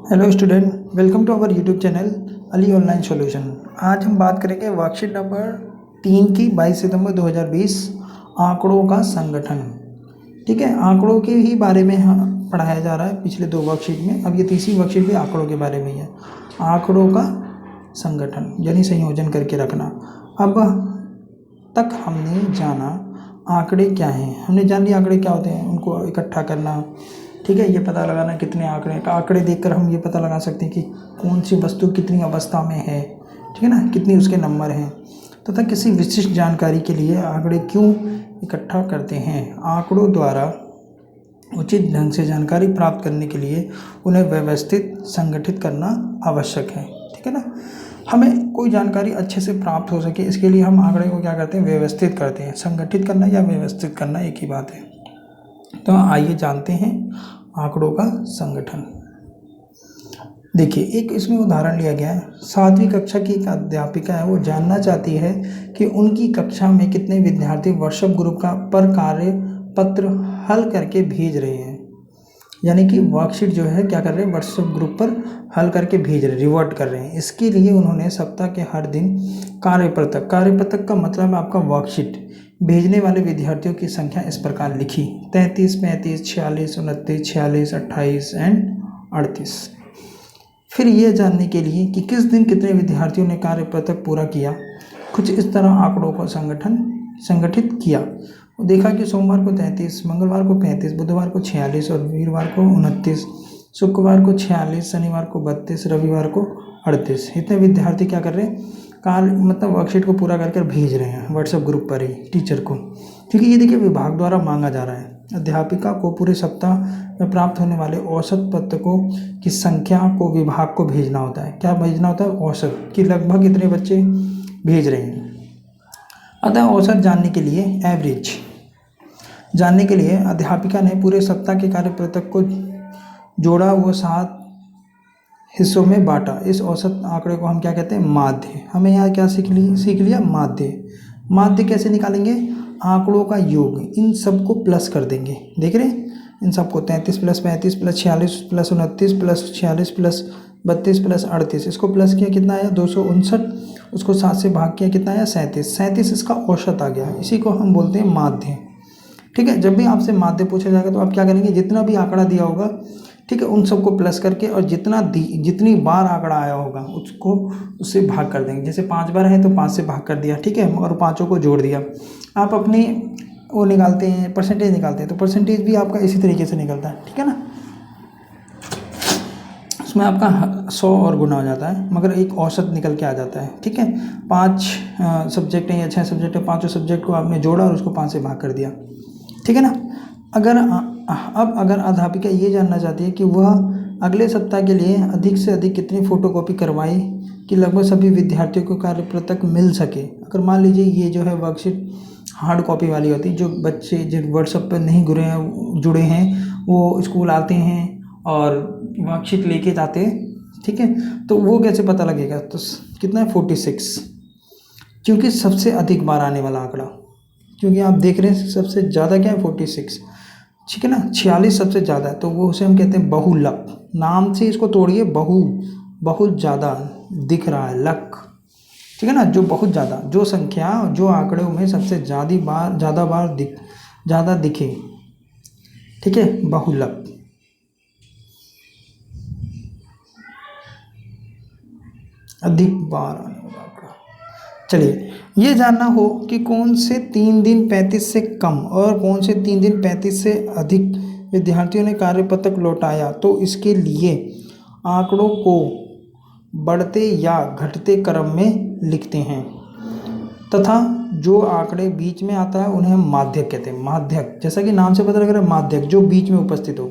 Hello student, welcome to our YouTube channel Ali online solution. आज हम बात करेंगे वर्कशीट नंबर 3 की 22 सितंबर 2020 आंकड़ों का संगठन। ठीक है, आंकड़ों के ही बारे में पढ़ाया जा रहा है पिछले 2 वर्कशीट में। अब ये तीसरी वर्कशीट भी आंकड़ों के बारे में ही है। आंकड़ों का संगठन यानी संयोजन करके रखना। अब तक हमने जाना आंकड़े क्या हैं, हमने जान लिया आंकड़े क्या होते हैं, उनको इकट्ठा करना। ठीक है, ये पता लगाना कितने आंकड़े देखकर हम ये पता लगा सकते हैं कि कौन सी वस्तु कितनी अवस्था में है। ठीक है ना, कितनी उसके नंबर हैं तथा किसी विशिष्ट जानकारी के लिए आंकड़े क्यों इकट्ठा करते हैं। आंकड़ों द्वारा उचित ढंग से जानकारी प्राप्त करने के लिए उन्हें व्यवस्थित संगठित करना आवश्यक है। ठीक है ना, हमें कोई जानकारी अच्छे से प्राप्त हो सके इसके लिए हम आंकड़े को क्या करते हैं, व्यवस्थित करते हैं। संगठित करना या व्यवस्थित करना एक ही बात है। तो आइए जानते हैं आंकड़ों का संगठन। देखिए, एक इसमें उदाहरण लिया गया है। 7वीं कक्षा की एक अध्यापिका है, वो जानना चाहती है कि उनकी कक्षा में कितने विद्यार्थी व्हाट्सएप ग्रुप का पर कार्य पत्र हल करके भेज रहे हैं। यानी कि वर्कशीट जो है क्या कर रहे हैं, व्हाट्सएप ग्रुप पर हल करके भेज रहे, रिवर्ट कर रहे हैं। इसके लिए उन्होंने सप्ताह के हर दिन कार्यपत्रक का मतलब है आपका वर्कशीट भेजने वाले विद्यार्थियों की संख्या इस प्रकार लिखी: 33, 35, 46, 29, 46, 28 एंड 38। फिर यह जानने के लिए कि किस दिन कितने विद्यार्थियों ने कार्यपत्रक पूरा किया, कुछ इस तरह आंकड़ों को संगठित किया। देखा कि सोमवार को 33, मंगलवार को 35, बुधवार को 46 और वीरवार को 29, शुक्रवार को 46, शनिवार को 32, रविवार को 38। इतने विद्यार्थी क्या कर रहे हैं, मतलब वर्कशीट को पूरा करके भेज रहे हैं व्हाट्सएप ग्रुप पर ही टीचर को। क्योंकि ये देखिए विभाग द्वारा मांगा जा रहा है। अध्यापिका को पूरे सप्ताह में प्राप्त होने वाले औसत पुस्तकों की संख्या को विभाग को भेजना होता है। क्या भेजना होता है, औसत कि लगभग इतने बच्चे भेज रहे हैं। अतः औसत जानने के लिए, एवरेज जानने के लिए अध्यापिका ने पूरे सप्ताह के कार्यपत्रक को जोड़ा, वो 7 हिस्सों में बांटा। इस औसत आंकड़े को हम क्या कहते हैं, माध्य। हमें यहाँ क्या सीख लिया, माध्य कैसे निकालेंगे, आंकड़ों का योग, इन सबको प्लस कर देंगे। देख रहे हैं, इन सबको 33 + 35 + 46 + 29 + 46 + 32 + 38, इसको प्लस किया कितना आया, 259। उसको 7 से भाग किया कितना आया, 37 इसका औसत आ गया। इसी को हम बोलते हैं माध्य। ठीक है, जब भी आपसे माध्य पूछा जाएगा तो आप क्या करेंगे, जितना भी आंकड़ा दिया होगा, ठीक है, उन सबको प्लस करके और जितनी बार आंकड़ा आया होगा उससे भाग कर देंगे। जैसे 5 बार है तो 5 से भाग कर दिया, ठीक है, और 5 को जोड़ दिया। आप अपने वो निकालते हैं, परसेंटेज निकालते हैं, तो परसेंटेज भी आपका इसी तरीके से निकलता है। ठीक है ना, उसमें आपका 100 और गुना हो जाता है, मगर एक औसत निकल के आ जाता है। ठीक है, 5 सब्जेक्ट हैं या 6 सब्जेक्ट है, 5 सब्जेक्ट को आपने जोड़ा और उसको 5 से भाग कर दिया। ठीक है ना, अगर अध्यापिका ये जानना चाहती है कि वह अगले सप्ताह के लिए अधिक से अधिक कितनी फ़ोटोकॉपी करवाए कि लगभग सभी विद्यार्थियों को कार्यपत्रक मिल सके। अगर मान लीजिए ये जो है वर्कशीट हार्ड कॉपी वाली होती है, जो बच्चे जो व्हाट्सएप पर नहीं जुड़े हैं वो स्कूल आते हैं और वर्कशीट लेके जाते हैं। ठीक है, तो वो कैसे पता लगेगा, तो कितना है, 46, क्योंकि सबसे अधिक बार आने वाला आंकड़ा, क्योंकि आप देख रहे हैं सबसे ज़्यादा क्या है, 46। ठीक है ना, 46 सबसे ज़्यादा है, तो वो उसे हम कहते हैं बहुलक। नाम से इसको तोड़िए, बहुत ज़्यादा दिख रहा है, लक। ठीक है ना, जो बहुत ज़्यादा, जो संख्या जो आंकड़ों में सबसे ज़्यादा दिखे। ठीक है, बहुलक। अधिक बार आने वाला आंकड़ा। चलिए, ये जानना हो कि कौन से 3 दिन 35 से कम और कौन से 3 दिन 35 से अधिक विद्यार्थियों ने कार्यपत्रक लौटाया, तो इसके लिए आंकड़ों को बढ़ते या घटते क्रम में लिखते हैं तथा जो आंकड़े बीच में आता है उन्हें हम माध्यक कहते हैं। माध्यक, जैसा कि नाम से पता लग रहा है, माध्यक जो बीच में उपस्थित हो।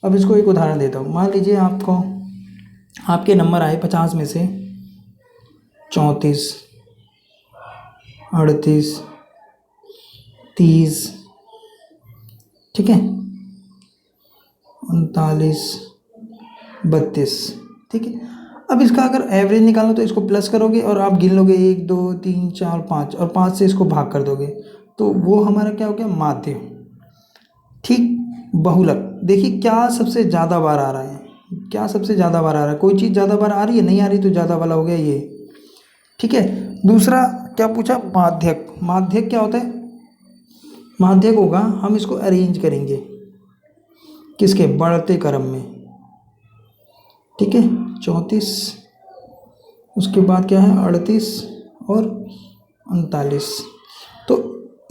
अब इसको एक उदाहरण देता हूँ। मान लीजिए आपके नंबर आए 50 में से 34, 38, 30, ठीक है, 39, 32। ठीक है, अब इसका अगर एवरेज निकालो तो इसको प्लस करोगे और आप गिन लोगे 1, 2, 3, 4, 5 और 5 से इसको भाग कर दोगे, तो वो हमारा क्या हो गया, माध्य। ठीक, बहुलक। देखिए क्या सबसे ज़्यादा बार आ रहा है, क्या सबसे ज़्यादा बार आ रहा है, कोई चीज़ ज़्यादा बार आ रही है, नहीं आ रही तो ज़्यादा वाला हो गया ये। ठीक है, दूसरा क्या पूछा, माध्यक। माध्यक क्या होता है, माध्यक होगा, हम इसको अरेंज करेंगे किसके, बढ़ते क्रम में। ठीक है, 34, उसके बाद क्या है 38 और 39। तो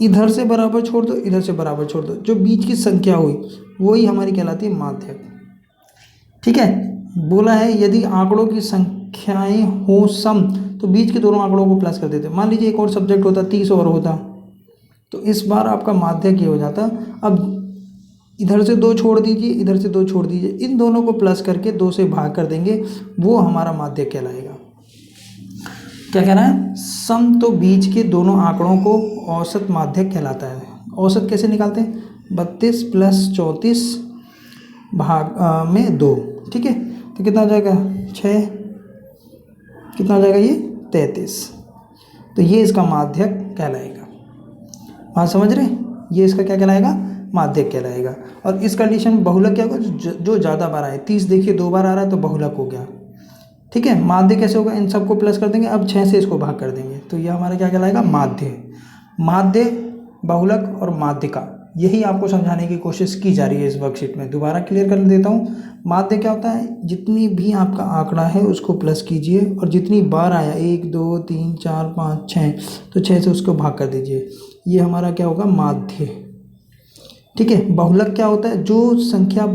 इधर से बराबर छोड़ दो, इधर से बराबर छोड़ दो, जो बीच की संख्या हुई वही हमारी कहलाती है माध्यक। ठीक है, बोला है यदि आंकड़ों की संख्याएं हो सम तो बीच के दोनों आंकड़ों को प्लस कर देते। मान लीजिए एक और सब्जेक्ट होता, 30 और होता, तो इस बार आपका माध्यक ये हो जाता। अब इधर से 2 छोड़ दीजिए, इधर से 2 छोड़ दीजिए, इन दोनों को प्लस करके 2 से भाग कर देंगे, वो हमारा माध्यक कहलाएगा। क्या कहना है, सम तो बीच के दोनों आंकड़ों को औसत माध्यक कहलाता है। औसत कैसे निकालते हैं, 32 + 34 भाग में 2। ठीक है, तो कितना हो जाएगा 6, कितना हो जाएगा ये 33। तो ये इसका माध्यक कहलाएगा। बात समझ रहे हैं, ये इसका क्या कहलाएगा, माध्यक कहलाएगा। और इस कंडीशन में बहुलक क्या होगा, जो ज़्यादा बार आए, 30 देखिए 2 बार आ रहा है तो बहुलक हो गया। ठीक है, माध्य कैसे होगा, इन सबको प्लस कर देंगे, अब 6 से इसको भाग कर देंगे, तो ये हमारा क्या कहलाएगा, माध्य। माध्य, बहुलक और माध्यिका, यही आपको समझाने की कोशिश की जा रही है इस वर्कशीट में। दोबारा क्लियर कर देता हूँ, माध्य क्या होता है, जितनी भी आपका आंकड़ा है उसको प्लस कीजिए और जितनी बार आया 1 2 3 4 5 6, तो 6 से उसको भाग कर दीजिए, ये हमारा क्या होगा, माध्य। ठीक है, बहुलक क्या होता है, जो संख्या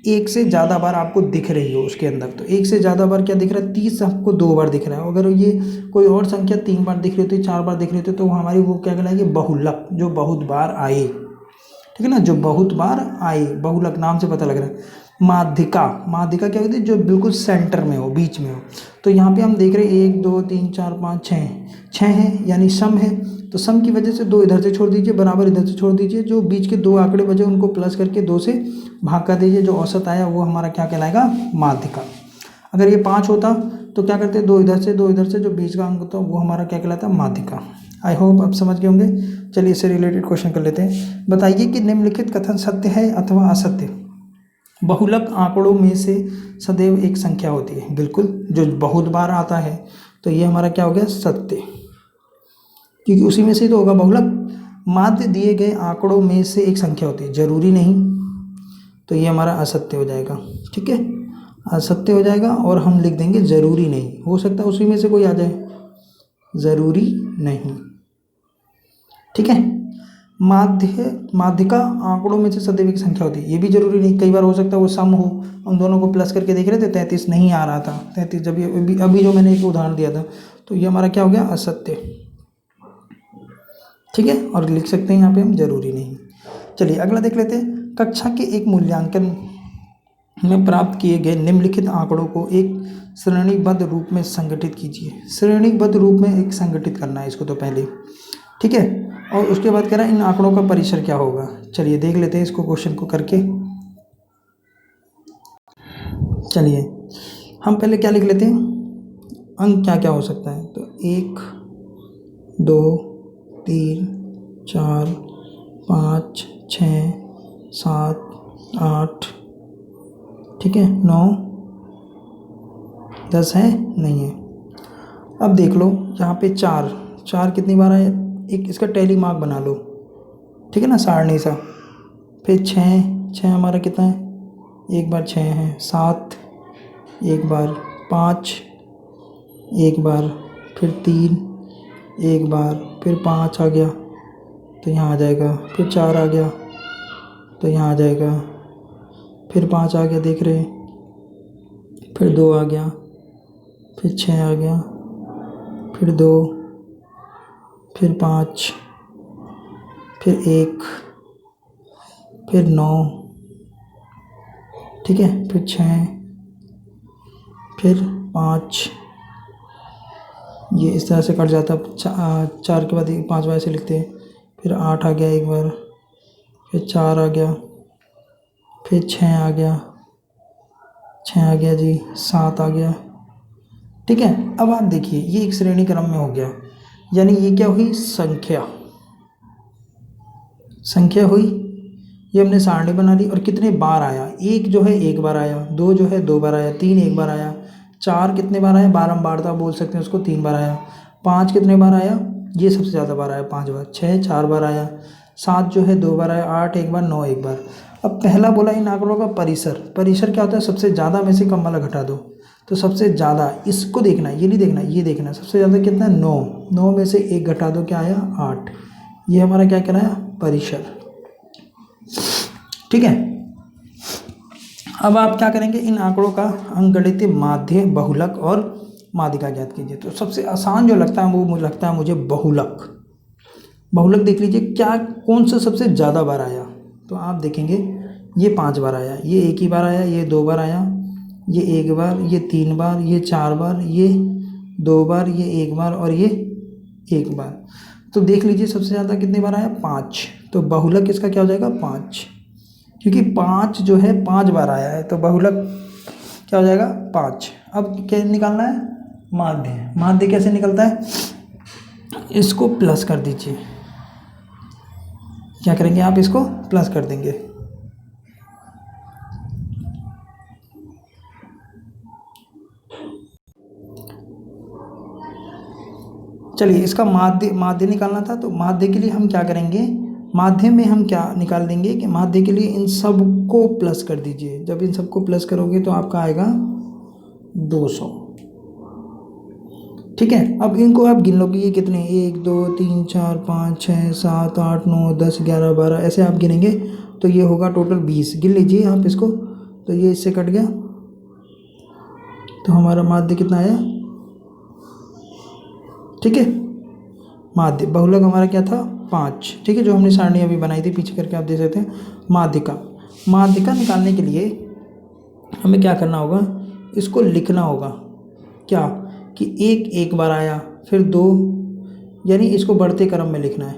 एक से ज़्यादा बार आपको दिख रही हो उसके अंदर, तो एक से ज़्यादा बार क्या दिख रहा है, 30 आपको 2 बार दिख रहा है, अगर ये कोई और संख्या 3 बार दिख रही होती, 4 बार दिख रही होती, तो हमारी वो क्या कहलाएगी, बहुलक, जो बहुत बार आए। ठीक है ना, जो बहुत बार आए, बहुलक नाम से पता लग रहा है। माध्यिका, माध्यिका क्या होती है, जो बिल्कुल सेंटर में हो, बीच में हो। तो यहाँ पे हम देख रहे हैं 1 2 3 4 5 6, 6 है यानी सम है, तो सम की वजह से 2 इधर से छोड़ दीजिए, बराबर इधर से छोड़ दीजिए, जो बीच के 2 आंकड़े बचे उनको प्लस करके 2 से भाग कर दीजिए, जो औसत आया वो हमारा क्या कहलाएगा, माध्यिका। अगर ये 5 होता तो क्या करते, 2 इधर से 2 इधर से, जो बीच का अंक होता वो हमारा क्या कहलाता, माध्यिका। आई होप आप समझ गए होंगे। चलिए इससे रिलेटेड क्वेश्चन कर लेते हैं। बताइए कि निम्नलिखित कथन सत्य है अथवा असत्य। बहुलक आंकड़ों में से सदैव एक संख्या होती है, बिल्कुल, जो बहुत बार आता है, तो ये हमारा क्या हो गया, सत्य, क्योंकि उसी में से तो होगा बहुलक। माध्य दिए गए आंकड़ों में से एक संख्या होती है, जरूरी नहीं, तो ये हमारा असत्य हो जाएगा। ठीक है, असत्य हो जाएगा, और हम लिख देंगे जरूरी नहीं, हो सकता है उसी में से कोई आ जाए, जरूरी नहीं। ठीक है, माध्यिका आंकड़ों में से सदैव एक संख्या होती है, ये भी जरूरी नहीं, कई बार हो सकता है वो सम हो, उन दोनों को प्लस करके देख रहे थे, 33 नहीं आ रहा था, 33 जब ये अभी जो मैंने एक उदाहरण दिया था, तो ये हमारा क्या हो गया, असत्य। ठीक है, और लिख सकते हैं यहाँ पे हम जरूरी नहीं। चलिए अगला देख लेते हैं। कक्षा के एक मूल्यांकन में प्राप्त किए गए निम्नलिखित आंकड़ों को एक श्रेणीबद्ध रूप में संगठित कीजिए। श्रेणीबद्ध रूप में एक संगठित करना है इसको तो पहले। ठीक है, और उसके बाद कह रहा है इन आंकड़ों का परिसर क्या होगा। चलिए देख लेते हैं इसको क्वेश्चन को करके। चलिए हम पहले क्या लिख लेते हैं, अंक क्या क्या हो सकता है, तो 1 2 3 4 5 6 7 8, ठीक है, 9 10 है, नहीं है। अब देख लो यहाँ पे 4 कितनी बार है, एक इसका टैली मार्क बना लो, ठीक है ना, सारणी सा। फिर 6 हमारा कितना है, एक बार 6 है, 7 एक बार, 5 एक बार, फिर 3 एक बार, फिर 5 आ गया तो यहाँ आ जाएगा, फिर 4 आ गया तो यहाँ आ जाएगा, फिर 5 आ गया, देख रहे हैं, फिर 2 आ गया, फिर 6 आ गया, फिर 2, फिर 5, फिर 1, फिर 9, ठीक है, फिर 6, फिर 5, ये इस तरह से कट जाता। 4 के बाद 5 बार से लिखते हैं। फिर 8 आ गया एक बार, फिर 4 आ गया, फिर 6 आ गया, 6 आ गया जी, 7 आ गया, ठीक है। अब आप देखिए ये एक श्रेणी क्रम में हो गया, यानी ये क्या हुई, संख्या हुई, ये हमने सारणी बना ली। और कितने बार आया, एक जो है एक बार आया, दो जो है दो बार आया, तीन एक बार आया, चार कितने बार आया, बारंबारता बोल सकते हैं उसको, तीन बार आया। पाँच कितने बार आया, ये सबसे ज़्यादा बार आया, पाँच बार। छः चार बार आया। सात जो है दो बार आया। आठ एक बार, नौ एक बार। अब पहला बोला इन आंकड़ों का परिसर। परिसर क्या होता है, सबसे ज़्यादा में से कम वाला घटा दो। तो सबसे ज़्यादा इसको देखना, ये नहीं देखना, ये देखना सबसे ज़्यादा कितना है, नौ। नौ में से एक घटा दो, क्या आया, आठ। ये हमारा क्या कहलाया, परिसर। ठीक है। अब आप क्या करेंगे, इन आंकड़ों का अंकगणितीय माध्य, बहुलक और माध्यिका ज्ञात कीजिए। तो सबसे आसान जो लगता है वो मुझे लगता है मुझे बहुलक। बहुलक देख लीजिए क्या, कौन सा सबसे ज़्यादा बार आया। तो आप देखेंगे ये 5 बार आया, ये एक ही बार आया, ये 2 बार आया, ये एक बार, ये 3 बार, ये 4 बार, ये 2 बार, ये 1 बार और ये 1 बार। तो देख लीजिए सबसे ज़्यादा कितने बार आया, 5। तो बहुलक इसका क्या हो जाएगा, 5, क्योंकि 5 जो है 5 बार आया है। तो बहुलक क्या हो जाएगा, 5। अब क्या निकालना है, माध्य। माध्य कैसे निकलता है, इसको प्लस कर दीजिए। क्या करेंगे आप, इसको प्लस कर देंगे। चलिए इसका माध्य, माध्य निकालना था। तो माध्य के लिए हम क्या करेंगे, माध्य में हम क्या निकाल देंगे कि माध्य के लिए इन सब को प्लस कर दीजिए। जब इन सबको प्लस करोगे तो आपका आएगा 200। ठीक है। अब इनको आप गिन लो कि ये कितने, 1 2 3 4 5 6 7 8 9 10 11 12, ऐसे आप गिनेंगे तो ये होगा टोटल 20। गिन लीजिए आप इसको। तो ये इससे कट गया, तो हमारा माध्य कितना आया। ठीक है। माध्य, बहुलक हमारा क्या था, 5। ठीक है, जो हमने सारणी अभी बनाई थी, पीछे करके आप देख सकते हैं। माध्यिका, माध्यिका निकालने के लिए हमें क्या करना होगा, इसको लिखना होगा क्या, कि एक एक बार आया, फिर 2, यानी इसको बढ़ते क्रम में लिखना है।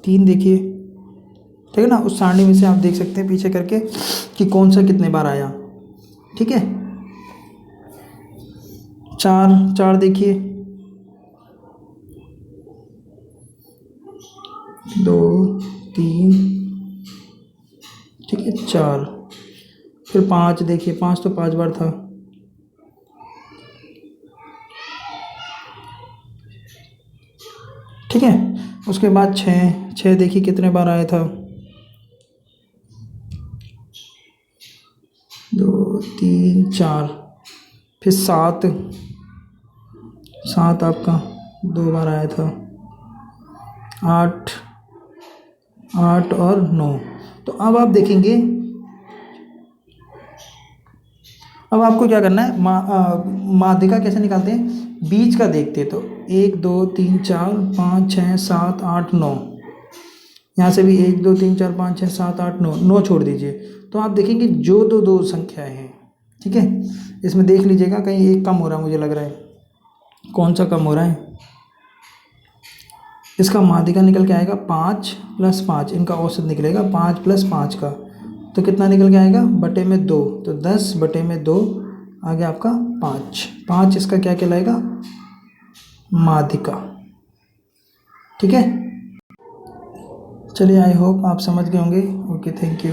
3 देखिए, ठीक है ना, उस सारणी में से आप देख सकते हैं पीछे करके कि कौन सा कितने बार आया। ठीक है। 4 देखिए, 2 3, ठीक है, 4। फिर 5 देखिए, 5 तो 5 बार था। ठीक है। उसके बाद 6 देखिए कितने बार आया था, 2 3 4। फिर 7 आपका 2 बार आया था। 8 और 9। तो अब आप देखेंगे, अब आपको क्या करना है, माध्यिका कैसे निकालते हैं, बीच का देखते हैं। तो 1 2 3 4 5 6 7 8 9, यहाँ से भी 1 2 3 4 5 6 7 8 9, 9 छोड़ दीजिए। तो आप देखेंगे जो दो संख्याएं हैं, ठीक है, इसमें देख लीजिएगा कहीं एक कम हो रहा है, मुझे लग रहा है। कौन सा कम हो रहा है, इसका माध्यिका निकल के आएगा 5 + 5, इनका औसत निकलेगा 5 + 5 का। तो कितना निकल के आएगा, बटे में 2, तो 10 बटे में 2 आ गया आपका 5। 5 इसका क्या कहलाएगा, माध्यिका। ठीक है। चलिए, आई होप आप समझ गए होंगे। Okay, thank you.